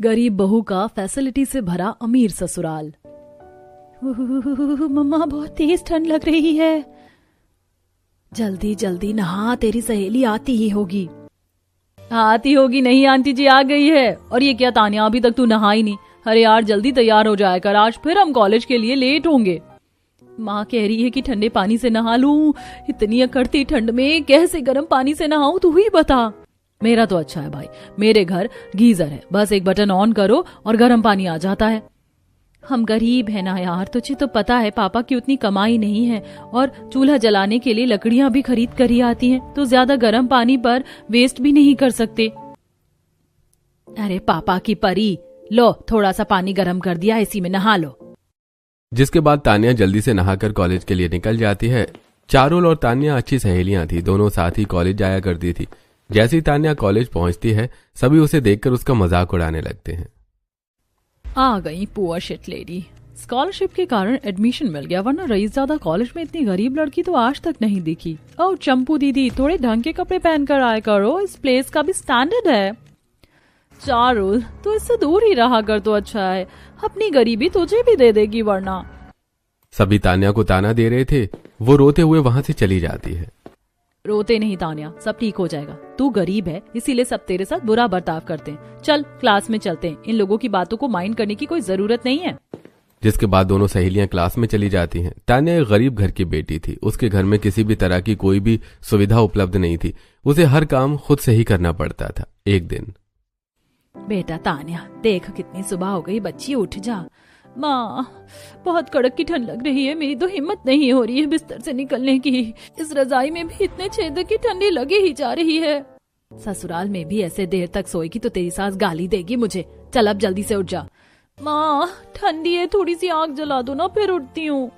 गरीब बहू का फैसिलिटी से भरा अमीर ससुराल। मम्मा बहुत तेज ठंड लग रही है। जल्दी जल्दी नहा, तेरी सहेली आती ही होगी। आती होगी नहीं, आंटी जी आ गई है। और ये क्या तानिया, अभी तक तू नहा ही नहीं। अरे यार जल्दी तैयार हो जाया कर, आज फिर हम कॉलेज के लिए लेट होंगे। माँ कह रही है कि ठंडे पानी से नहा लूं। इतनी अकड़ती ठंड में कैसे गर्म पानी से नहाऊं, तू ही बता। मेरा तो अच्छा है भाई, मेरे घर गीजर है, बस एक बटन ऑन करो और गर्म पानी आ जाता है। हम गरीब है ना यार, तुझे तो पता है पापा की उतनी कमाई नहीं है और चूल्हा जलाने के लिए लकड़ियां भी खरीद कर ही आती हैं, तो ज्यादा गर्म पानी पर वेस्ट भी नहीं कर सकते। अरे पापा की परी, लो थोड़ा सा पानी गर्म कर दिया, इसी में नहा लो। जिसके बाद तानिया जल्दी से नहाकर कॉलेज के लिए निकल जाती है। चारुल और तानिया अच्छी सहेलियां थी, दोनों साथ ही कॉलेज जाया करती थी। जैसे ही तानिया कॉलेज पहुंचती है, सभी उसे देखकर उसका मजाक उड़ाने लगते हैं। आ गई पुअर शिट लेडी, स्कॉलरशिप के कारण एडमिशन मिल गया, वरना रईस ज्यादा कॉलेज में इतनी गरीब लड़की तो आज तक नहीं दिखी। ओ चंपू दीदी, थोड़े ढंग के कपड़े पहनकर आया करो, इस प्लेस का भी स्टैंडर्ड है। चारुल तो इससे दूर ही रहा कर तो अच्छा है, अपनी गरीबी तुझे भी दे देगी वरना। सभी तानिया को ताना दे रहे थे, वो रोते हुए वहां से चली जाती है। रोते नहीं तानिया, सब ठीक हो जाएगा। तू गरीब है इसीलिए सब तेरे साथ बुरा बर्ताव करते हैं। चल क्लास में चलते हैं, इन लोगों की बातों को माइंड करने की कोई जरूरत नहीं है। जिसके बाद दोनों सहेलियां क्लास में चली जाती हैं। तानिया एक गरीब घर की बेटी थी, उसके घर में किसी भी तरह की कोई भी सुविधा उपलब्ध नहीं थी, उसे हर काम खुद से ही करना पड़ता था। एक दिन, बेटा तानिया देख कितनी सुबह हो गई, बच्ची उठ जा। माँ बहुत कड़क की ठंड लग रही है, मेरी तो हिम्मत नहीं हो रही है बिस्तर से निकलने की। इस रजाई में भी इतने छेद की ठंडी लगी ही जा रही है। ससुराल में भी ऐसे देर तक सोएगी तो तेरी सास गाली देगी मुझे। चल अब जल्दी से उठ जा। माँ ठंडी है, थोड़ी सी आग जला दो ना, फिर उठती हूँ।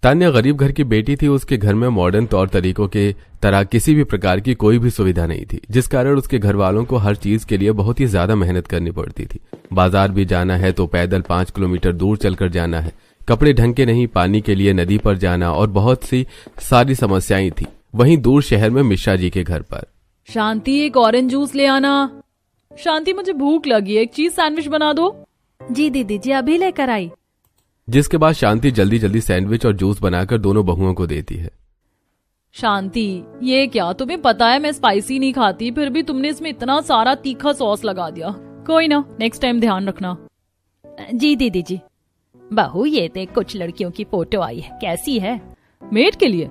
तानिया गरीब घर की बेटी थी, उसके घर में मॉडर्न तौर तरीकों के तरह किसी भी प्रकार की कोई भी सुविधा नहीं थी, जिस कारण उसके घर वालों को हर चीज के लिए बहुत ही ज्यादा मेहनत करनी पड़ती थी। बाजार भी जाना है तो पैदल 5 किलोमीटर दूर चलकर जाना है, कपड़े ढंग के नहीं, पानी के लिए नदी पर जाना और बहुत सी सारी समस्याएं थी। वहीं दूर शहर में मिश्रा जी के घर पर, शांति एक ऑरेंज जूस ले आना। शांति मुझे भूख लगी है, एक चीज सैंडविच बना दो। जी दीदी जी अभी लेकर आई। जिसके बाद शांति जल्दी जल्दी सैंडविच और जूस बनाकर दोनों बहुओं को देती है। शांति ये क्या, तुम्हें पता है मैं स्पाइसी नहीं खाती, फिर भी तुमने इसमें इतना सारा तीखा सॉस लगा दिया। कोई ना, नेक्स्ट टाइम ध्यान रखना। जी दीदी जी। बहू ये देख कुछ लड़कियों की फोटो आई है, कैसी है? मेट के लिए।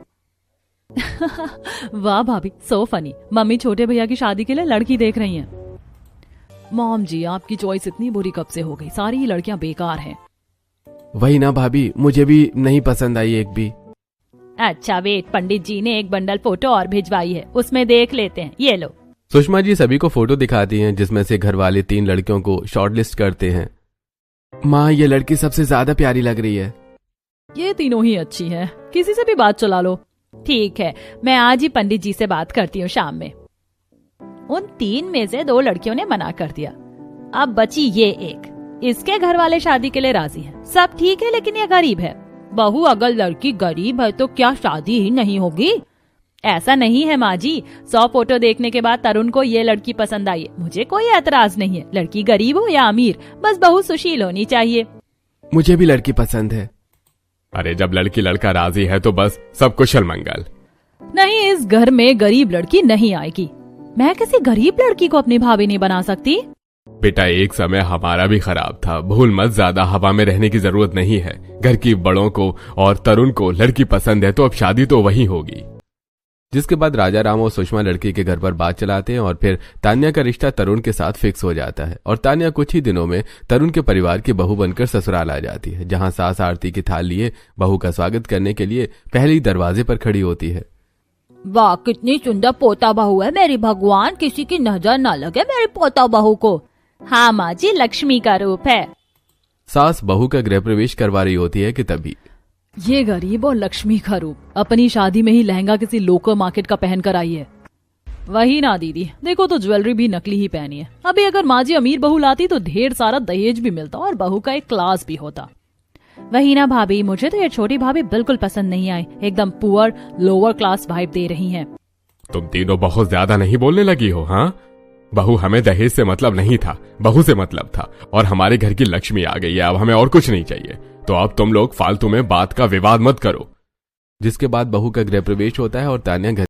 वाह भाभी सो फनी, मम्मी छोटे भैया की शादी के लिए लड़की देख रही हैं। मॉम जी आपकी चॉइस इतनी बुरी कब से हो गई, सारी ही लड़कियां बेकार हैं। वही ना भाभी, मुझे भी नहीं पसंद आई एक भी। अच्छा वेट, पंडित जी ने एक बंडल फोटो और भिजवाई है, उसमें देख लेते हैं, ये लो। सुषमा जी सभी को फोटो दिखाती हैं, जिसमें से घर वाले 3 लड़कियों को शॉर्टलिस्ट करते हैं। माँ ये लड़की सबसे ज्यादा प्यारी लग रही है। ये तीनों ही अच्छी हैं, किसी से भी बात चला लो। ठीक है, मैं आज ही पंडित जी से बात करती हूँ शाम में। उन 3 में से 2 लड़कियों ने मना कर दिया, अब बची ये एक। इसके घर वाले शादी के लिए राजी हैं, सब ठीक है, लेकिन ये गरीब है। बहू अगर लड़की गरीब है तो क्या शादी ही नहीं होगी? ऐसा नहीं है माँ जी, 100 फोटो देखने के बाद तरुण को ये लड़की पसंद आई है, मुझे कोई एतराज नहीं है, लड़की गरीब हो या अमीर, बस बहू सुशील होनी चाहिए। मुझे भी लड़की पसंद है। अरे जब लड़की लड़का राजी है तो बस सब कुशल मंगल। नहीं, इस घर में गरीब लड़की नहीं आएगी। मैं किसी गरीब लड़की को अपनी भाभी नहीं बना सकती। बेटा एक समय हमारा भी खराब था, भूल मत, ज्यादा हवा में रहने की जरूरत नहीं है। घर की बड़ों को और तरुण को लड़की पसंद है तो अब शादी तो वही होगी। जिसके बाद राजा राम और सुषमा लड़की के घर पर बात चलाते हैं और फिर तानिया का रिश्ता तरुण के साथ फिक्स हो जाता है और तानिया कुछ ही दिनों में तरुण के परिवार की बहू बनकर ससुराल आ जाती है, जहां सास आरती की थाल लिए बहू का स्वागत करने के लिए पहले ही दरवाजे पर खड़ी होती है। वाह कितनी सुंदर पोता बहू है मेरी, भगवान किसी की नजर ना लगे मेरी पोता बहू को। हाँ माँ जी, लक्ष्मी का रूप है। सास बहू का गृह प्रवेश करवा रही होती है कि तभी ये गरीब और लक्ष्मी का रूप, अपनी शादी में ही लहंगा किसी लोकल मार्केट का पहन कर आई है। वही ना दीदी, देखो तो ज्वेलरी भी नकली ही पहनी है। अभी अगर माँ जी अमीर बहू लाती तो ढेर सारा दहेज भी मिलता और बहू का एक क्लास भी होता। वही ना भाभी, मुझे तो ये छोटी भाभी बिल्कुल पसंद नहीं आई, एकदम पुअर लोअर क्लास वाइब दे रही हैं। तुम तीनों बहुत ज्यादा नहीं बोलने लगी हो? हाँ बहू, हमें दहेज से मतलब नहीं था, बहू से मतलब था, और हमारे घर की लक्ष्मी आ गई है, अब हमें और कुछ नहीं चाहिए। तो अब तुम लोग फालतू में बात का विवाद मत करो। जिसके बाद बहू का गृह प्रवेश होता है और तान्या घर